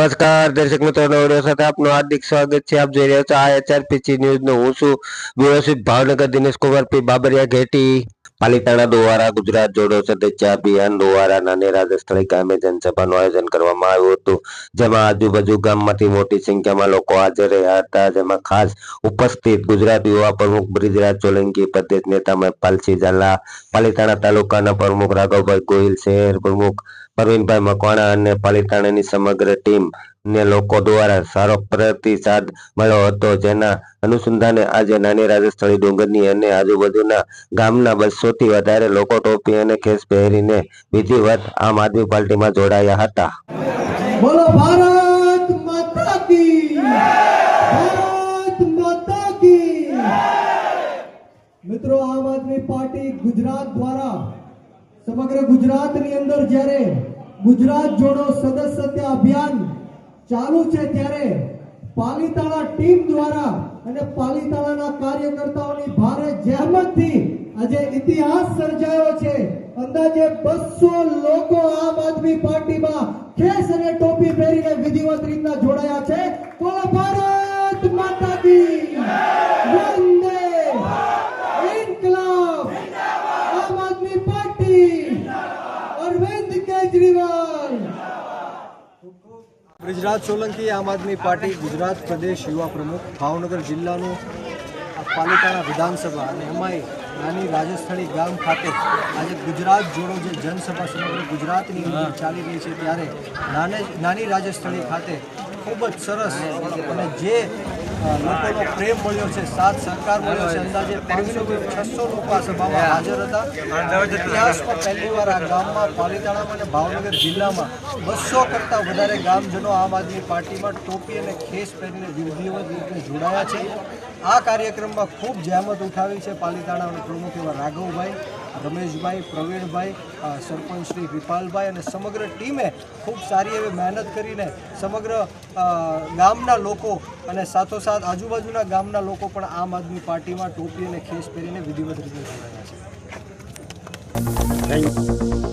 નમસ્કાર દર્શક મિત્રો, નવડિયો સાથે આપનું હાર્દિક સ્વાગત છે। આપ જોઈ રહ્યા છો આ HRPC ન્યૂઝ નો। હું છું વ્યવસ્થિત ભાવનગર દિનેશ કુમાર પી બાબરિયા ઘેટી। પાલિતાણા દ્વારા ગુજરાત જોડો સદસ્ય અભિયાન દ્વારા નાની રાજસ્થળી ગામે જનસભાનું આયોજન કરવામાં આવ્યું હતું, જેમાં આજુબાજુ ગામમાંથી મોટી સંખ્યામાં લોકો હાજર રહ્યા હતા। જેમાં ખાસ ઉપસ્થિત ગુજરાત યુવા પ્રમુખ બ્રિજરાજ સોલંકી, પ્રદેશ નેતા મહેપાલસિંહ ઝાલા, પાલિતાણા તાલુકાના પ્રમુખ રાઘવભાઈ ગોહિલ, શહેર પ્રમુખ પરવીનભાઈ મકવાણા અને પાલિતાણાની સમગ્ર ટીમ ને લોકો દ્વારા સારો પ્રતિસાદ મળ્યો હતો। જેના અનુસંધાને આજે નાની રાજસ્થળી ડુંગરની અને આજુબાજુના ગામના 200 થી વધારે લોકો ટોપી અને ખેસ પહેરીને વિધિવત આમ આદમી પાર્ટીમાં જોડાયા હતા। બોલો ભારત માતા કી ભારત માતા કી। મિત્રો, આમ આદમી પાર્ટી ગુજરાત દ્વારા સમગ્ર ગુજરાતની અંદર જ્યારે ગુજરાત જોડો સદસ્યતા અભિયાન ચાલુ છે ત્યારે પાલિતાણા ટીમ દ્વારા અને પાલિતાણાના કાર્યકર્તાઓની ભારે જહેમતથી આજે ઇતિહાસ સર્જાયો છે। અંદાજે 200 લોકો આમ આદમી પાર્ટીમાં ખેસ અને ટોપી પહેરીને વિધિવત રીતના જોડાયા છે। બોલો ભારત માતા કી વંદે ઇન્કલાબ આમ આદમી પાર્ટી અરવિંદ કેજરીવાલ। બ્રિજરાજ સોલંકી, આમ આદમી પાર્ટી ગુજરાત પ્રદેશ યુવા પ્રમુખ, ભાવનગર જિલ્લાનું પાલિતાણા વિધાનસભા અને એમાંય નાની રાજસ્થળી ગામ ખાતે આજે ગુજરાત જોડો જે જનસભા સમગ્ર ગુજરાતની અંદર ચાલી રહી છે ત્યારે નાની રાજસ્થળી ખાતે ખૂબ જ સરસ અને જે લોકોનો પ્રેમ મળ્યો છે, સાથ સહકાર મળ્યો છે। અંદાજે 500 થી 600 લોકો આ સભામાં હાજર હતા। ઇતિહાસમાં પહેલીવાર આ ગામમાં પાલિતાણામાં અને ભાવનગર જિલ્લામાં 200 કરતાં વધારે ગામજનો આમ આદમી પાર્ટીમાં ટોપી અને ખેસ પહેરીને વિધિવત રીતે જોડાયા છે। આ કાર્યક્રમમાં ખૂબ જહેમત ઉઠાવી છે પાલિતાણાના પ્રમુખ એવા રાઘવભાઈ, રમેશભાઈ, પ્રવીણભાઈ, સરપંચ શ્રી વિપાલભાઈ અને સમગ્ર ટીમે ખૂબ સારી એવી મહેનત કરીને સમગ્ર ગામના લોકો અને સાથોસાથ આજુબાજુના ગામના લોકો પણ આમ આદમી પાર્ટીમાં ટોપી અને ખેસ પહેરીને વિધિવત રીતે જોડાયા છે।